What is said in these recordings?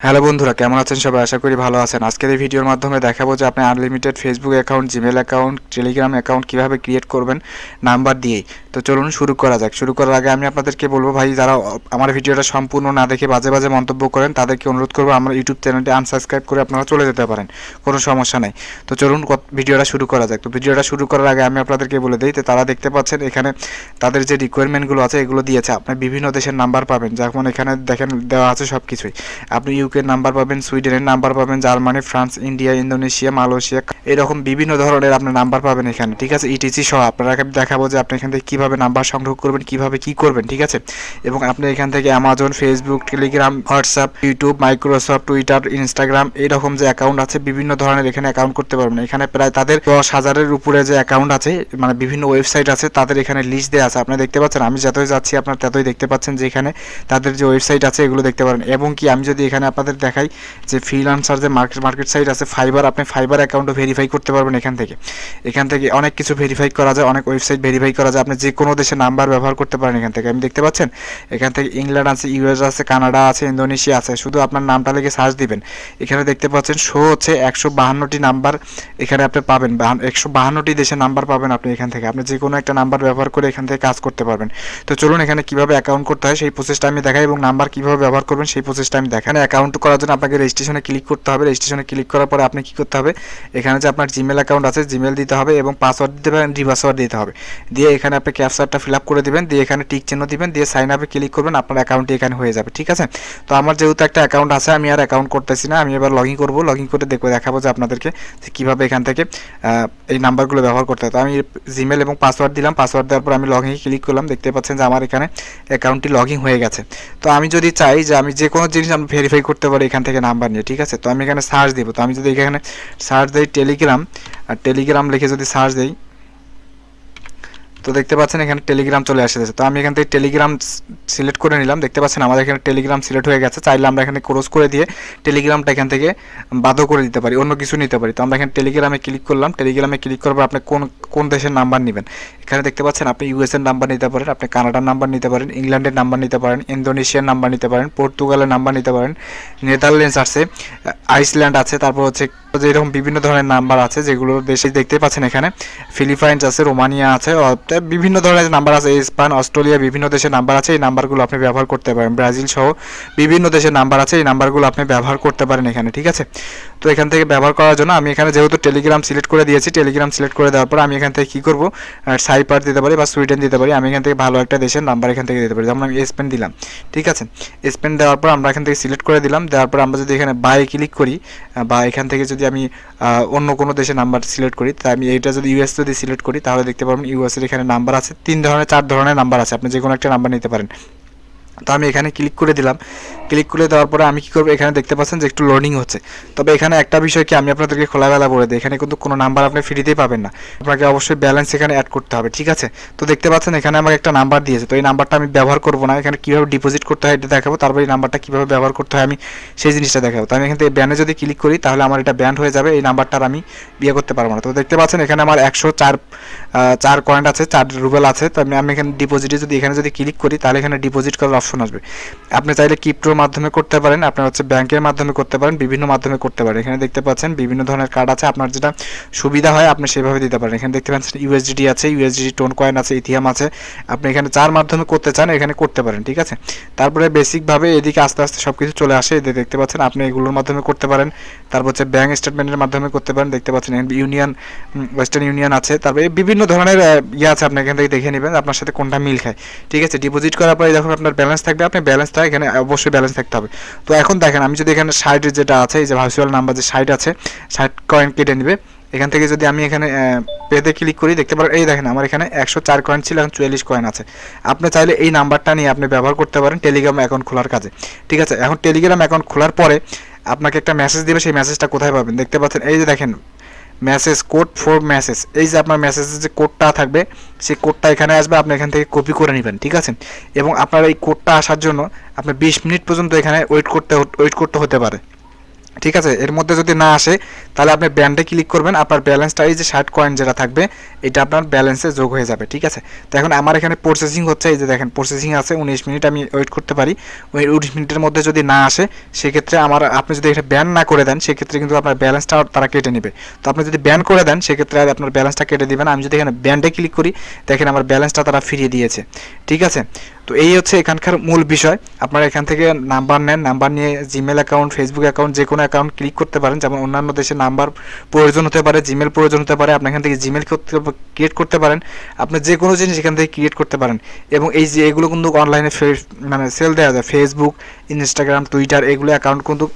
Hello বন্ধুরা, কেমন আছেন সবাই? আশা করি ভালো আছেন। আজকের এই ভিডিওর মাধ্যমে দেখাবো যে আপনি unlimited Facebook account, Gmail account, Telegram account কীভাবে ক্রিয়েট করবেন নাম্বার দিয়েই। তো চলুন শুরু করা যাক। শুরু করার আগে আমি আপনাদেরকে বলবো, ভাই যারা আমার ভিডিওটা সম্পূর্ণ না দেখে বাজে বাজে মন্তব্য করেন তাদেরকে অনুরোধ করবো আমার ইউটিউব চ্যানেলটি আনসাবস্ক্রাইব করে আপনারা চলে যেতে পারেন, কোনো সমস্যা নেই। তো চলুন ভিডিওটা শুরু করা যাক। তো ভিডিওটা শুরু করার আগে আমি আপনাদেরকে বলে দিই, তো তারা দেখতে পাচ্ছেন এখানে তাদের যে রিকোয়ারমেন্টগুলো আছে এগুলো দিয়েছে। আপনি বিভিন্ন দেশের নাম্বার পাবেন, যেমন এখানে দেখেন দেওয়া আছে সব কিছুই। আপনি ইউকের নাম্বার পাবেন, সুইডেনের নাম্বার পাবেন, Germany, France, India, Indonesia, Malaysia, এরকম বিভিন্ন ধরনের আপনি নাম্বার পাবেন এখানে, ঠিক আছে। ইটিসি সহ আপনারা দেখাবো যে আপনি এখান থেকে কীভাবে নাম্বার সংগ্রহ করবেন, কীভাবে কী করবেন, ঠিক আছে। এবং আপনি এখান থেকে Amazon, Facebook, Telegram, WhatsApp, YouTube, Microsoft, Twitter, Instagram এরকম যে অ্যাকাউন্ট আছে বিভিন্ন ধরনের এখানে অ্যাকাউন্ট করতে পারবেন। এখানে প্রায় তাদের 10,000-এর উপরে যে অ্যাকাউন্ট আছে, মানে বিভিন্ন ওয়েবসাইট আছে, তাদের এখানে লিস্ট দেওয়া আছে। আপনারা দেখতে পাচ্ছেন, আমি যতই যাচ্ছি আপনারা ততই দেখতে পাচ্ছেন যে এখানে তাদের যে ওয়েবসাইট আছে এগুলো দেখতে পারেন। এবং কি আমি যদি এখানে আপনাদের দেখাই যে ফ্রিল্যান্সার যে মার্কেট সাইট আছে ফাইবার, আপনি ফাইবার অ্যাকাউন্টও ভেরিফাই করতে পারবেন এখান থেকে অনেক কিছু ভেরিফাই করা যায়, অনেক ওয়েবসাইট ভেরিফাই করা যায়। আপনি যে কোনো দেশে নাম্বার ব্যবহার করতে পারেন এখান থেকে। আমি দেখতে পাচ্ছেন এখান থেকে ইংল্যান্ড আছে, ইউএস আছে, কানাডা আছে, ইন্দোনেশিয়া আছে। শুধু আপনার নামটা লিখে সার্চ দিবেন, এখানে দেখতে পাচ্ছেন শো হচ্ছে 152টি নাম্বার এখানে আপনি পাবেন। 152টি দেশের নাম্বার পাবেন আপনি এখান থেকে। আপনি যে কোনো একটা নাম্বার ব্যবহার করে এখান থেকে কাজ করতে পারবেন। তো চলুন এখানে কীভাবে অ্যাকাউন্ট করতে হয় সেই প্রসেসটা আমি দেখাই, এবং নাম্বার কীভাবে ব্যবহার করবেন সেই প্রসেসটা আমি দেখাই। অ্যাকাউন্ট করার জন্য আপনাকে রেজিস্ট্রেশনে ক্লিক করতে হবে। রেজিস্ট্রেশনে ক্লিক করার পরে আপনি কী করতে হবে, এখানে যে আপনার জিমেল অ্যাকাউন্ট আছে জিমেল দিতে হবে এবং পাসওয়ার্ড দিতে হবে, রিপাসওয়ার্ড দিতে হবে। দিয়ে এখানে আপনি ক্যাপচারটা ফিল আপ করে দিবেন, দিয়ে এখানে টিক চিহ্ন দিবেন, দিয়ে সাইন আপে ক্লিক করবেন, আপনার অ্যাকাউন্টটি এখানে হয়ে যাবে, ঠিক আছে। তো আমার যেহেতু একটা অ্যাকাউন্ট আছে আমি আর অ্যাকাউন্ট করতেছি না, আমি এবার লগ ইন করবো। লগ ইন করে দেখাবো যে আপনাদেরকে যে কীভাবে এখান থেকে এই নাম্বারগুলো ব্যবহার করতে হয়। তো আমি জিমেল এবং পাসওয়ার্ড দিলাম, পাসওয়ার্ড দেওয়ার পর আমি লগ ইনে ক্লিক করলাম। দেখতে পাচ্ছেন যে আমার এখানে অ্যাকাউন্টটি লগ ইন হয়ে গেছে। তো আমি যদি চাই যে আমি যে কোনো জিনিস আমি ভেরিফাই করতে পারি এখান থেকে নাম্বার নিয়ে, ঠিক আছে। তো আমি এখানে সার্চ দিব। তো আমি যদি এখানে সার্চ দিই টেলিগ্রাম, আর টেলিগ্রাম লিখে যদি সার্চ দিই, তো দেখতে পাচ্ছেন এখানে টেলিগ্রাম চলে আসছে। তো আমি এখান থেকে টেলিগ্রাম সিলেক্ট করে নিলাম। দেখতে পাচ্ছেন আমাদের এখানে টেলিগ্রাম সিলেক্ট হয়ে গেছে। চাইলে আমরা এখানে ক্রস করে দিয়ে টেলিগ্রামটা এখান থেকে বাদও করে দিতে পারি, অন্য কিছু নিতে পারি। তো আমরা এখানে টেলিগ্রামে ক্লিক করলাম। টেলিগ্রামে ক্লিক করার পর আপনি কোন দেশের নাম্বার নেবেন এখানে দেখতে পাচ্ছেন। আপনি ইউএসএর নাম্বার নিতে পারেন, আপনি কানাডার নাম্বার নিতে পারেন, ইংল্যান্ডের নাম্বার নিতে পারেন, ইন্দোনেশিয়ার নাম্বার নিতে পারেন, পর্তুগালের নাম্বার নিতে পারেন, নেদারল্যান্ডস আছে, আইসল্যান্ড আছে, তারপর হচ্ছে এরকম বিভিন্ন ধরনের নাম্বার আছে যেগুলো দেশে দেখতে পাচ্ছেন। এখানে ফিলিপাইন্স আছে, রোমানিয়া আছে, বিভিন্ন ধরনের নাম্বার আছে, স্পেন, অস্ট্রেলিয়া, বিভিন্ন দেশের নাম্বার আছে। এই নাম্বারগুলো আপনি ব্যবহার করতে পারেন। ব্রাজিল সহ বিভিন্ন দেশের নাম্বার আছে, এই নাম্বারগুলো আপনি ব্যবহার করতে পারেন এখানে, ঠিক আছে। তো এখান থেকে ব্যবহার করার জন্য আমি এখানে যেহেতু টেলিগ্রাম সিলেক্ট করে দিয়েছি, টেলিগ্রাম সিলেক্ট করে দেওয়ার পর আমি এখান থেকে কী করবো, সাইপার দিতে পারি বা সুইডেন দিতে পারি। আমি এখান থেকে ভালো একটা দেশের নাম্বার এখান থেকে দিতে পারি, যেমন আমি স্পেন দিলাম, ঠিক আছে। স্পেন দেওয়ার পর আমরা এখান থেকে সিলেক্ট করে দিলাম। দেওয়ার পর আমরা যদি এখানে বাই ক্লিক করি বা এখান থেকে যদি আমি অন্য কোনো দেশের নাম্বার সিলেক্ট করি, তাই আমি এইটা যদি ইউএস যদি সিলেক্ট করি তাহলে দেখতে পারবেন ইউএসের এখানে নাম্বার আছে 4 ধরনের নাম্বার আছে, আপনি যে কোনো একটা নাম্বার নিতে পারেন। তো আমি এখানে ক্লিক করে দিলাম। ক্লিক করে দেওয়ার পরে আমি কী করবো, এখানে দেখতে পাচ্ছেন যে একটু লোডিং হচ্ছে। তবে এখানে একটা বিষয় কি আমি আপনাদেরকে খোলাবেলা বলে দিই, এখানে কিন্তু কোনো নাম্বার আপনি ফ্রিতেই পাবেন না, আপনাকে অবশ্যই ব্যালেন্স এখানে অ্যাড করতে হবে, ঠিক আছে। তো দেখতে পাচ্ছেন এখানে আমাকে একটা নাম্বার দিয়েছে, তো এই নাম্বারটা আমি ব্যবহার করবো না। এখানে কীভাবে ডিপোজিট করতে হয় এটা দেখাবো, তারপর এই নাম্বারটা কীভাবে ব্যবহার করতে হয় আমি সেই জিনিসটা দেখাবো। তো আমি এখান থেকে ব্যানে যদি ক্লিক করি তাহলে আমার এটা ব্যান্ড হয়ে যাবে, এই নাম্বারটার আমি বিয়ে করতে পারবো না। তো দেখতে পাচ্ছেন এখানে আমার 104 কয়েন আছে, 4 রুবেল আছে। তো আমি এখানে ডিপোজিটে যদি এখানে যদি ক্লিক করি তাহলে এখানে ডিপোজিট করার অপশন আসবে। আপনি চাইলে ক্রিপ্টোর মাধ্যমে করতে পারেন, আপনার হচ্ছে ব্যাংকের মাধ্যমে করতে পারেন, বিভিন্ন মাধ্যমে করতে পারেন। এখানে দেখতে পাচ্ছেন বিভিন্ন ধরনের কার্ড আছে, আপনার যেটা সুবিধা হয় আপনি সেভাবে দিতে পারেন। এখানে দেখতে পাচ্ছেন ইউএসডিটি আছে, ইউএসডিটি টোন কয়েন আছে, ইথিয়াম আছে। আপনি এখানে যার মাধ্যমে করতে চান এখানে করতে পারেন, ঠিক আছে। তারপরে বেসিকভাবে এদিকে আস্তে আস্তে সব কিছু চলে আসে, এদিকে দেখতে পাচ্ছেন আপনি এগুলোর মাধ্যমে করতে পারেন। তারপর হচ্ছে ব্যাংক স্টেটমেন্টের মাধ্যমে করতে পারেন, দেখতে পাচ্ছেন ইউনিয়ন, ওয়েস্টার্ন ইউনিয়ন আছে। তারপরে বিভিন্ন ধরনের আছে, আপনি এখান থেকে দেখে নেবেন আপনার সাথে কোনটা মিল খায়, ঠিক আছে। ডিপোজিট করার পরে যখন আপনার ব্যালেন্স থাকবে, আপনি ব্যালেন্সটা এখানে অবশ্যই ব্যালেন্স থাকতে হবে। তো এখন দেখেন আমি যদি এখানে 60 যেটা আছে, এই যে ভার্চুয়াল নাম্বার যে 60 আছে, 60 কয়েন কেটে নেবে এখান থেকে। যদি আমি এখানে পেতে ক্লিক করি দেখতে পারেন এই দেখেন আমার এখানে 104 কয়েন ছিল, এখন 44 কয়েন আছে। আপনি চাইলে এই নাম্বারটা নিয়ে আপনি ব্যবহার করতে পারেন টেলিগ্রাম অ্যাকাউন্ট খোলার কাজে, ঠিক আছে। এখন টেলিগ্রাম অ্যাকাউন্ট খোলার পরে আপনাকে একটা মেসেজ দেবে, সেই মেসেজটা কোথায় পাবেন দেখতে পাচ্ছেন, এই যে দেখেন মেসেজ কোড ফর মেসেজ, এই যে আপনার মেসেজের যে কোডটা থাকবে সেই কোডটা এখানে আসবে, আপনি এখান থেকে কপি করে নেবেন, ঠিক আছে। এবং আপনার এই কোডটা আসার জন্য আপনি 20 মিনিট পর্যন্ত এখানে ওয়েট করতে হতে পারে। ঠিক আছে, এর মধ্যে যদি না আসে তাহলে আপনি ব্যান্ডে ক্লিক করবেন, আপনার ব্যালেন্সটা এই যে 60 কয়েন যেটা থাকবে এটা আপনার ব্যালেন্সে যোগ হয়ে যাবে। ঠিক আছে, তো এখন আমার এখানে প্রসেসিং হচ্ছে, এই যে দেখেন প্রসেসিং আছে 19 মিনিট, আমি ওয়েট করতে পারি। ওই 19 মিনিটের মধ্যে যদি না আসে সেক্ষেত্রে আপনি যদি এটা ব্যান না করে দেন সেক্ষেত্রে কিন্তু আপনার ব্যালেন্সটা তারা কেটে নেবে। তো আপনি যদি ব্যান করে দেন সেক্ষেত্রে আপনার ব্যালেন্সটা কেটে দিবেন। আমি যদি এখানে ব্যান্ডে ক্লিক করি দেখেন আমার ব্যালেন্সটা তারা ফিরিয়ে দিয়েছে। ঠিক আছে, তো এই হচ্ছে এখানকার মূল বিষয়। আপনারা এখান থেকে নাম্বার নেন, নাম্বার নিয়ে জিমেল অ্যাকাউন্ট, ফেসবুক অ্যাকাউন্ট, যে কোনো অ্যাকাউন্ট ক্লিক করতে পারেন। যেমন অন্যান্য দেশে নাম্বার প্রয়োজন হতে পারে, জিমেল প্রয়োজন হতে পারে, আপনি এখান থেকে জিমেল ক্রিয়েট করতে পারেন। আপনি যে কোনো জিনিস এখান থেকে ক্রিয়েট করতে পারেন। এবং এই যে এগুলো কিন্তু অনলাইনে মানে সেল দেওয়া যায়, ফেসবুক, ইনস্টাগ্রাম, টুইটার এগুলো অ্যাকাউন্ট কিন্তু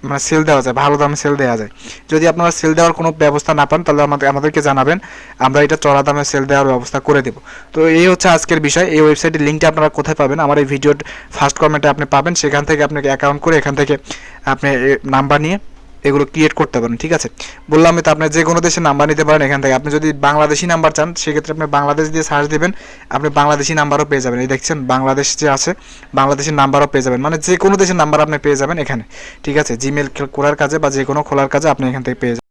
মানে সেল দেওয়া যায়, ভালো দামে সেল দেওয়া যায়। যদি আপনারা সেল দেওয়ার কোনো ব্যবস্থা না পান তাহলে আমাদেরকে জানাবেন, আমরা এটা চড়া দামে সেল দেওয়ার ব্যবস্থা করে দেবো। তো এই হচ্ছে আজকের বিষয়। এই ওয়েবসাইটের লিঙ্কটা আপনারা কোথায় পাবেন? আমার এই ভিডিওর ফার্স্ট কমেন্টে আপনি পাবেন, সেখান থেকে আপনাকে অ্যাকাউন্ট করে এখান থেকে আপনি নাম্বার নিয়ে এগুলো ক্রিয়েট করতে পারেন। ঠিক আছে, বললাম তো আপনি যে কোনো দেশের নাম্বার নিতে পারেন এখান থেকে। আপনি যদি বাংলাদেশি নাম্বার চান সেক্ষেত্রে আপনি বাংলাদেশ দিয়ে সার্চ দেবেন, আপনি বাংলাদেশি নাম্বারও পেয়ে যাবেন। এই দেখছেন বাংলাদেশ যে আছে, বাংলাদেশের নাম্বারও পেয়ে যাবেন, মানে যে কোনো দেশের নাম্বার আপনি পেয়ে যাবেন এখানে। ঠিক আছে, জিমেল করার কাজে বা যে কোনো খোলার কাজে আপনি এখান থেকে পেয়ে যাবেন।